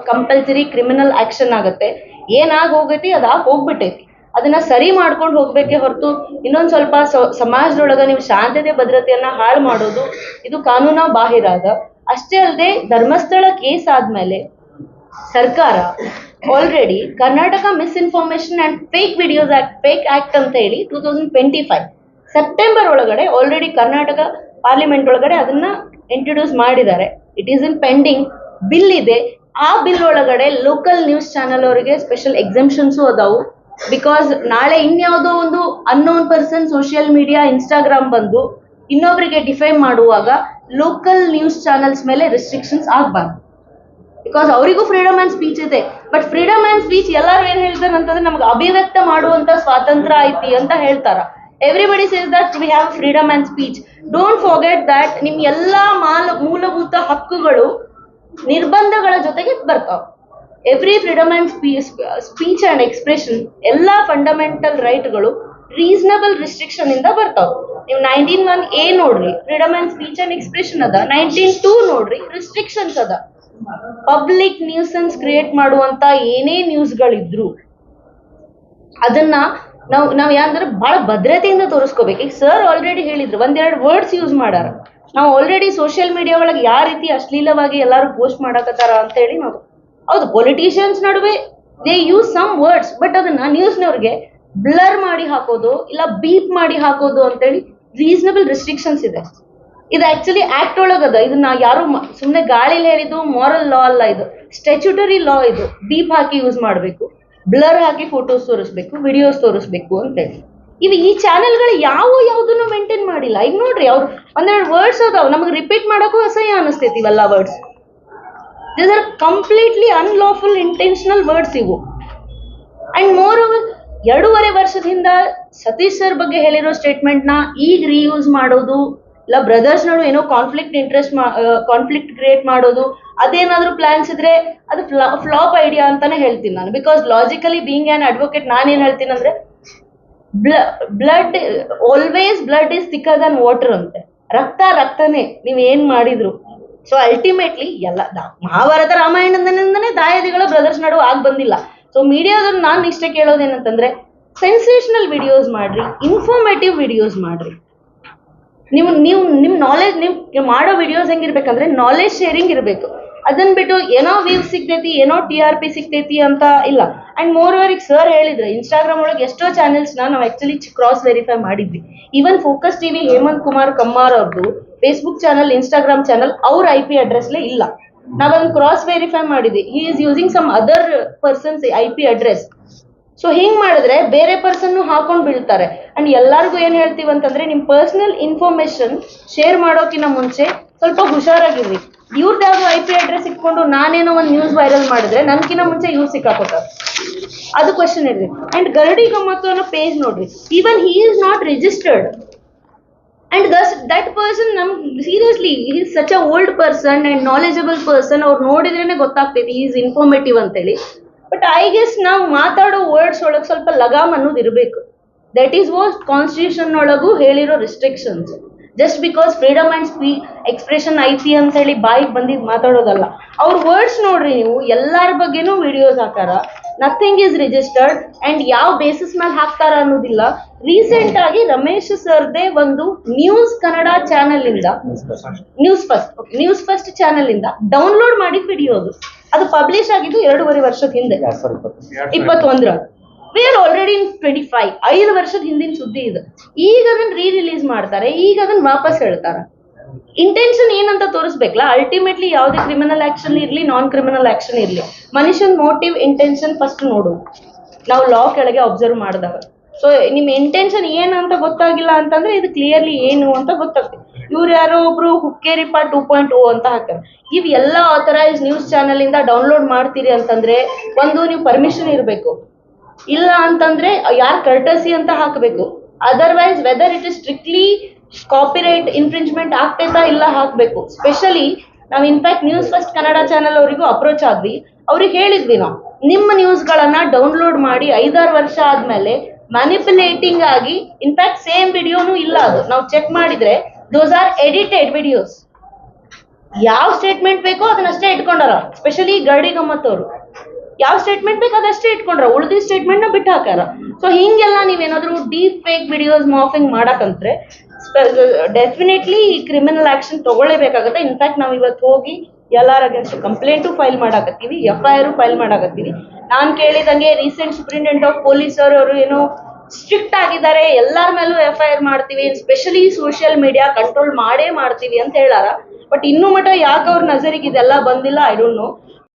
Compulsory criminal action ಆಗತ್ತೆ. ಏನಾಗಿ ಹೋಗೈತಿ ಅದಾಗಿ ಹೋಗ್ಬಿಟ್ಟೈತಿ. ಅದನ್ನ ಸರಿ ಮಾಡ್ಕೊಂಡು ಹೋಗ್ಬೇಕೆ ಹೊರತು ಇನ್ನೊಂದ್ ಸ್ವಲ್ಪ ಸಮಾಜದೊಳಗ ನೀವು ಶಾಂತತೆ ಭದ್ರತೆಯನ್ನ ಹಾಳು ಮಾಡೋದು ಇದು ಕಾನೂನು ಬಾಹಿರ ಅದ. ಅಷ್ಟೇ ಅಲ್ಲದೆ ಧರ್ಮಸ್ಥಳ ಕೇಸ್ ಆದ್ಮೇಲೆ ಸರ್ಕಾರ already Karnataka misinformation and fake videos act fake act ಅಂತ ಹೇಳಿ 2025 ಸೆಪ್ಟೆಂಬರ್ ಒಳಗಡೆ ಆಲ್ರೆಡಿ ಕರ್ನಾಟಕ ಪಾರ್ಲಿಮೆಂಟ್ ಒಳಗಡೆ ಅದನ್ನ ಇಂಟ್ರೊಡ್ಯೂಸ್ ಮಾಡಿದ್ದಾರೆ. It is in pending. Bill ಇದೆ. ಆ ಬಿಲ್ ಒಳಗಡೆ ಲೋಕಲ್ ನ್ಯೂಸ್ ಚಾನೆಲ್ ಅವರಿಗೆ ಸ್ಪೆಷಲ್ ಎಕ್ಸೆಂಪ್ಷನ್ಸು ಅದಾವು. ಬಿಕಾಸ್ ನಾಳೆ ಇನ್ಯಾವುದೋ ಒಂದು unknown person social media Instagram ಬಂದು ಇನ್ನೊಬ್ಬರಿಗೆ ಡಿಫೈಮ್ ಮಾಡುವಾಗ ಲೋಕಲ್ ನ್ಯೂಸ್ ಚಾನೆಲ್ಸ್ ಮೇಲೆ ರೆಸ್ಟ್ರಿಕ್ಷನ್ಸ್ ಆಗಬಾರ್ದು. ಬಿಕಾಸ್ ಅವರಿಗೂ ಫ್ರೀಡಮ್ ಆ್ಯಂಡ್ ಸ್ಪೀಚ್ ಇದೆ. ಬಟ್ ಫ್ರೀಡಮ್ ಆ್ಯಂಡ್ ಸ್ಪೀಚ್ ಎಲ್ಲರೂ ಏನ್ ಹೇಳ್ತಾರೆ ಅಂತಂದ್ರೆ ನಮ್ಗೆ ಅಭಿವ್ಯಕ್ತ ಮಾಡುವಂತ ಸ್ವಾತಂತ್ರ್ಯ ಐತಿ ಅಂತ ಹೇಳ್ತಾರ. Everybody says that we have freedom and speech. Don't forget that ನಿಮ್ ಎಲ್ಲಾ ಮೂಲಭೂತ ಹಕ್ಕುಗಳು ನಿರ್ಬಂಧಗಳ ಜೊತೆಗೆ ಬರ್ತಾವ. Every freedom and speech and expression ಎಲ್ಲಾ ಫಂಡಮೆಂಟಲ್ ರೈಟ್ಗಳು ರೀಸನಬಲ್ ರಿಸ್ಟ್ರಿಕ್ಷನ್ ಇಂದ ಬರ್ತಾವ. ನೀವು 19(1) ನೋಡ್ರಿ, freedom and speech and expression ಅದ. 19(2) ನೋಡ್ರಿ, ರಿಸ್ಟ್ರಿಕ್ಷನ್ಸ್ ಅದ. ಪಬ್ಲಿಕ್ ನ್ಯೂಸೆನ್ಸ್ ಕ್ರಿಯೇಟ್ ಮಾಡುವಂತ ಏನೇ ನ್ಯೂಸ್ಗಳಿದ್ರು ಅದನ್ನ ನಾವ್ ಯಾಂದ್ರೆ ಬಹಳ ಭದ್ರತೆಯಿಂದ ತೋರಿಸ್ಕೋಬೇಕು. ಈಗ ಸರ್ ಆಲ್ರೆಡಿ ಹೇಳಿದ್ರು, ಒಂದೆರಡು ವರ್ಡ್ಸ್ ಯೂಸ್ ಮಾಡಾರ. ನಾವು ಆಲ್ರೆಡಿ ಸೋಷಿಯಲ್ ಮೀಡಿಯಾ ಒಳಗೆ ಯಾವ ರೀತಿ ಅಶ್ಲೀಲವಾಗಿ ಎಲ್ಲಾರು ಪೋಸ್ಟ್ ಮಾಡಕತ್ತಾರ ಅಂತ ಹೇಳಿ ನಾವು ಹೌದು ಪೊಲಿಟಿಷಿಯನ್ಸ್ ನಡುವೆ they use some words, but ಅದನ್ನ ನ್ಯೂಸ್ನವ್ರಿಗೆ ಬ್ಲರ್ ಮಾಡಿ ಹಾಕೋದು ಇಲ್ಲ ಬೀಪ್ ಮಾಡಿ ಹಾಕೋದು ಅಂತೇಳಿ ರೀಸನಬಲ್ ರೆಸ್ಟ್ರಿಕ್ಷನ್ಸ್ ಇದೆ. ಇದು ಆಕ್ಚುಲಿ ಆಕ್ಟ್ ಒಳಗದ. ಇದನ್ನ ಯಾರು ಸುಮ್ಮನೆ ಗಾಳಿಲಿ ಹೇಳಿದ್ದು ಮಾರಲ್ ಲಾ ಅಲ್ಲ, ಇದು ಸ್ಟ್ಯಾಚ್ಯುಟರಿ ಲಾ. ಇದು ಬೀಪ್ ಹಾಕಿ ಯೂಸ್ ಮಾಡಬೇಕು, ಬ್ಲರ್ ಹಾಕಿ ಫೋಟೋಸ್ ತೋರಿಸ್ಬೇಕು, ವಿಡಿಯೋಸ್ ತೋರಿಸ್ಬೇಕು ಅಂತೇಳಿ. ಈ ಚಾನೆಲ್ಗಳು ಯಾವುದನ್ನು ಮೇಂಟೈನ್ ಮಾಡಿಲ್ಲ. ಈಗ ನೋಡ್ರಿ, ಅವ್ರು ಒಂದೆರಡು ವರ್ಡ್ಸ್ ಅದಾವ, ನಮಗೆ ರಿಪೀಟ್ ಮಾಡೋಕ್ಕೂ ಅಸಹ್ಯ ಅನಿಸ್ತೈತಿ ಇವೆಲ್ಲ words. These are completely unlawful intentional words ಇವು. ಅಂಡ್ ಮೋರ್ ಓವರ್ 2.5 ವರ್ಷದಿಂದ ಸತೀಶ್ ಸರ್ ಬಗ್ಗೆ ಹೇಳಿರೋ ಸ್ಟೇಟ್ಮೆಂಟ್ ನ ಈಗ ರೀಯೂಸ್ ಮಾಡೋದು ಇಲ್ಲ ಬ್ರದರ್ಸ್ ನಡು ಏನೋ ಕಾನ್ಫ್ಲಿಕ್ಟ್ ಕ್ರಿಯೇಟ್ ಮಾಡೋದು ಅದೇನಾದ್ರೂ ಪ್ಲಾನ್ಸ್ ಇದ್ರೆ ಅದು ಫ್ಲಾಪ್ ಐಡಿಯಾ ಅಂತಾನೆ ಹೇಳ್ತೀನಿ ನಾನು. Because logically being an advocate ನಾನೇನ್ ಹೇಳ್ತೀನಿ ಅಂದ್ರೆ blood is thicker than water ಅಂತೆ. ರಕ್ತನೇ ನೀವ್ ಏನ್ ಮಾಡಿದ್ರು. ಸೊ ಅಲ್ಟಿಮೇಟ್ಲಿ ಎಲ್ಲ ಮಹಾಭಾರತ ರಾಮಾಯಣದಿಂದನೇ ದಾಯಾದಿಗಳ ಬ್ರದರ್ಸ್ ನಡು ಆಗ್ ಬಂದಿಲ್ಲ. ಸೊ ಮೀಡಿಯಾದವ್ರು ನಾನು ಇಷ್ಟೇ ಕೇಳೋದೇನಂತಂದ್ರೆ ಸೆನ್ಸೇಷನಲ್ ವಿಡಿಯೋಸ್ ಮಾಡ್ರಿ, ಇನ್ಫಾರ್ಮೇಟಿವ್ ವಿಡಿಯೋಸ್ ಮಾಡ್ರಿ. ನಿಮ್ ನಾಲೆಜ್ ನೀವು ಮಾಡೋ ವಿಡಿಯೋಸ್ ಹೆಂಗಿರ್ಬೇಕಂದ್ರೆ ನಾಲೆಜ್ ಶೇರಿಂಗ್ ಇರಬೇಕು. ಅದನ್ನ ಬಿಟ್ಟು ಏನೋ ವ್ಯೂಸ್ ಸಿಗ್ತೈತಿ, ಏನೋ TRP ಸಿಗ್ತೈತಿ ಅಂತ ಇಲ್ಲ. ಅಂಡ್ ಮೋರ್ ಓವರ್ ಈಗ ಸರ್ ಹೇಳಿದ್ರೆ ಇನ್ಸ್ಟಾಗ್ರಾಮ್ ಒಳಗೆ ಎಷ್ಟೋ ಚಾನೆಲ್ಸ್ ನಾವು ಆಕ್ಚುಲಿ ಕ್ರಾಸ್ ವೆರಿಫೈ ಮಾಡಿದ್ವಿ. Even Focus TV Hemanth Kumar Kammar ಅವ್ರದ್ದು ಫೇಸ್ಬುಕ್ ಚಾನಲ್, ಇನ್ಸ್ಟಾಗ್ರಾಮ್ ಚಾನಲ್ ಅವ್ರ IP ಅಡ್ರೆಸ್ಲೇ ಇಲ್ಲ. ನಾವದನ್ನ ಕ್ರಾಸ್ ವೆರಿಫೈ ಮಾಡಿದ್ವಿ. He is using some other persons IP address. So ಹಿಂಗ್ ಮಾಡಿದ್ರೆ ಬೇರೆ ಪರ್ಸನ್ ಹಾಕೊಂಡ್ ಬೀಳ್ತಾರೆ. ಅಂಡ್ ಎಲ್ಲಾರ್ಗು ಏನ್ ಹೇಳ್ತೀವಿ ಅಂತಂದ್ರೆ ನಿಮ್ ಪರ್ಸನಲ್ ಇನ್ಫಾರ್ಮೇಶನ್ ಶೇರ್ ಮಾಡೋಕಿನ ಮುಂಚೆ ಸ್ವಲ್ಪ ಹುಷಾರಾಗಿರ್ರಿ. ಇವ್ರದ್ದು ಯಾವ್ದು IP ಅಡ್ರೆಸ್ ಇಟ್ಕೊಂಡು ನಾನೇನೋ ಒಂದು ನ್ಯೂಸ್ ವೈರಲ್ ಮಾಡಿದ್ರೆ ನನ್ಕಿನ ಮುಂಚೆ ಇವ್ರು ಸಿಕ್ಕಾಕೋತಾರೆ. ಅದು ಕ್ವಶನ್ ಇರ್ರಿ. ಅಂಡ್ ಗರಡಿ ಗಮ್ಮತ್ತು ಅನ್ನೋ ಪೇಜ್ ನೋಡ್ರಿ, even he is not registered. And that person seriously he is such a old person and knowledgeable person. ಅವ್ರು ನೋಡಿದ್ರೇನೆ ಗೊತ್ತಾಗ್ತೈತಿ ಈಸ್ ಇನ್ಫಾರ್ಮೇಟಿವ್ ಅಂತೇಳಿ. ಬಟ್ ಐ ಗೆಸ್ ನಾವು ಮಾತಾಡೋ ವರ್ಡ್ಸ್ ಒಳಗೆ ಸ್ವಲ್ಪ ಲಗಾಮ್ ಅನ್ನೋದು ಇರಬೇಕು. ದಟ್ ಈಸ್ ವಾಟ್ ಕಾನ್ಸ್ಟಿಟ್ಯೂಷನ್ ಒಳಗೂ ಹೇಳಿರೋ restrictions. Just because freedom and expression ಐತಿ ಅಂತ ಹೇಳಿ ಬಾಯಿಗೆ ಬಂದಿದ್ದು ಮಾತಾಡೋದಲ್ಲ. ಅವ್ರ ವರ್ಡ್ಸ್ ನೋಡ್ರಿ, ನೀವು ಎಲ್ಲಾರ ಬಗ್ಗೆನೂ ವಿಡಿಯೋಸ್ ಹಾಕಾರ. ನಥಿಂಗ್ ಈಸ್ ರಿಜಿಸ್ಟರ್ಡ್ ಅಂಡ್ ಯಾವ ಬೇಸಿಸ್ ಮೇಲೆ ಹಾಕ್ತಾರ ಅನ್ನೋದಿಲ್ಲ. ರೀಸೆಂಟ್ ಆಗಿ ರಮೇಶ್ ಸರ್ದೇ ಒಂದು ನ್ಯೂಸ್ ಕನ್ನಡ ಚಾನೆಲ್ ಇಂದ ನ್ಯೂಸ್ ಫಸ್ಟ್ ಚಾನೆಲ್ ಇಂದ ಡೌನ್ಲೋಡ್ ಮಾಡಿದ ವಿಡಿಯೋ ಅದು ಪಬ್ಲಿಷ್ ಆಗಿದ್ದು 2.5 ವರ್ಷದ ಹಿಂದೆ 21. We are already in 25. 5 ವರ್ಷದ ಹಿಂದಿನ ಸುದ್ದಿ ಇದು. ಈಗ ಅದನ್ನ ರಿಲೀಸ್ ಮಾಡ್ತಾರೆ, ಈಗ ಅದನ್ನ ವಾಪಸ್ ಹೇಳ್ತಾರ. ಇಂಟೆನ್ಷನ್ ಏನಂತ ತೋರಿಸ್ಬೇಕಲ್ಲ. ಅಲ್ಟಿಮೇಟ್ಲಿ ಯಾವುದೇ ಕ್ರಿಮಿನಲ್ ಆಕ್ಷನ್ ಇರ್ಲಿ, ನಾನ್ ಕ್ರಿಮಿನಲ್ ಆಕ್ಷನ್ ಇರ್ಲಿ, ಮನುಷ್ಯನ್ ಮೋಟಿವ್ ಇಂಟೆನ್ಷನ್ ಫಸ್ಟ್ ನೋಡು ನಾವು ಲಾ ಕೆಳಗೆ ಅಬ್ಸರ್ವ್ ಮಾಡಿದಾಗ. ಸೊ ನಿಮ್ ಇಂಟೆನ್ಷನ್ ಏನಂತ ಗೊತ್ತಾಗಿಲ್ಲ ಅಂತಂದ್ರೆ ಇದು ಕ್ಲಿಯರ್ಲಿ ಏನು ಅಂತ ಗೊತ್ತಾಗ್ತದೆ. ಇವ್ರು ಯಾರೋ ಒಬ್ರು ಹುಕ್ಕೇರಿಪ್ಪ 2.0 ಅಂತ ಹಾಕ್ತಾರೆ. ಇವ್ ಎಲ್ಲ ಆಥರೈಸ್ ನ್ಯೂಸ್ ಚಾನೆಲ್ ಇಂದ ಡೌನ್ಲೋಡ್ ಮಾಡ್ತೀರಿ ಅಂತಂದ್ರೆ ಒಂದು ನೀವು ಪರ್ಮಿಷನ್ ಇರಬೇಕು, ಇಲ್ಲ ಅಂತಂದ್ರೆ ಯಾರ್ ಕರ್ಟಸಿ ಅಂತ ಹಾಕಬೇಕು. Otherwise whether it is strictly copyright infringement ಆಗ್ತೈತಾ ಇಲ್ಲ ಹಾಕ್ಬೇಕು. ಸ್ಪೆಷಲಿ ನಾವು in fact news first Kannada channel ಅವರಿಗೂ ಅಪ್ರೋಚ್ ಆದ್ವಿ. ಅವ್ರಿಗೆ ಹೇಳಿದ್ವಿ ನಾವು ನಿಮ್ಮ ನ್ಯೂಸ್ಗಳನ್ನ ಡೌನ್ಲೋಡ್ ಮಾಡಿ 5-6 ವರ್ಷ ಆದ್ಮೇಲೆ ಮ್ಯಾನಿಪುಲೇಟಿಂಗ್ ಆಗಿ ಇನ್ಫ್ಯಾಕ್ಟ್ ಸೇಮ್ ವಿಡಿಯೋನು ಇಲ್ಲ. ಅದು ನಾವು ಚೆಕ್ ಮಾಡಿದ್ರೆ ದೋಸ್ ಆರ್ ಎಡಿಟೆಡ್ ವಿಡಿಯೋಸ್. ಯಾವ ಸ್ಟೇಟ್ಮೆಂಟ್ ಬೇಕೋ ಅದನ್ನಷ್ಟೇ ಇಟ್ಕೊಂಡಾರ. ಸ್ಪೆಷಲಿ ಗರಡಿ ಗಮ್ಮತ್ ಅವರು ಯಾವ ಸ್ಟೇಟ್ಮೆಂಟ್ ಬೇಕು ಅದಷ್ಟೇ ಇಟ್ಕೊಂಡ್ರ, ಉಳಿದ ಸ್ಟೇಟ್ಮೆಂಟ್ ನ ಬಿಟ್ಟು ಹಾಕಾರ. ಸೊ ಹಿಂಗೆಲ್ಲ ನೀವೇನಾದ್ರೂ ಡೀಪ್ ಫೇಕ್ ವಿಡಿಯೋಸ್ ಮಾಫಿಂಗ್ ಮಾಡಕಂತ್ರೆ ಡೆಫಿನೆಟ್ಲಿ ಕ್ರಿಮಿನಲ್ ಆಕ್ಷನ್ ತಗೊಳ್ಳೇಬೇಕಾಗತ್ತೆ. ಇನ್ಫ್ಯಾಕ್ಟ್ ನಾವ್ ಇವತ್ತು ಹೋಗಿ ಎಲ್ಲಾರ ಅಗೇನ್ಸ್ಟ್ ಕಂಪ್ಲೇಂಟು ಫೈಲ್ ಮಾಡಾಕತ್ತೀವಿ, FIR ಫೈಲ್ ಮಾಡಾಕತ್ತೀವಿ. ನಾನ್ ಕೇಳಿದಂಗೆ ರೀಸೆಂಟ್ ಸೂಪರಿಂಟೆಂಡೆಂಟ್ ಆಫ್ ಪೊಲೀಸ್ ಅವರು ಏನೋ ಸ್ಟ್ರಿಕ್ಟ್ ಆಗಿದ್ದಾರೆ, ಎಲ್ಲಾರ ಮೇಲೂ FIR ಮಾಡ್ತೀವಿ, ಸ್ಪೆಷಲಿ ಸೋಷಿಯಲ್ ಮೀಡಿಯಾ ಕಂಟ್ರೋಲ್ ಮಾಡೇ ಮಾಡ್ತೀವಿ ಅಂತ ಹೇಳಾರ. ಬಟ್ ಇನ್ನೂ ಮಟ ಯಾಕೆ ಅವ್ರ ನಜರಿಗೆ ಇದೆಲ್ಲ ಬಂದಿಲ್ಲ, ಐ ಡೋಂಟ್ ನೋ.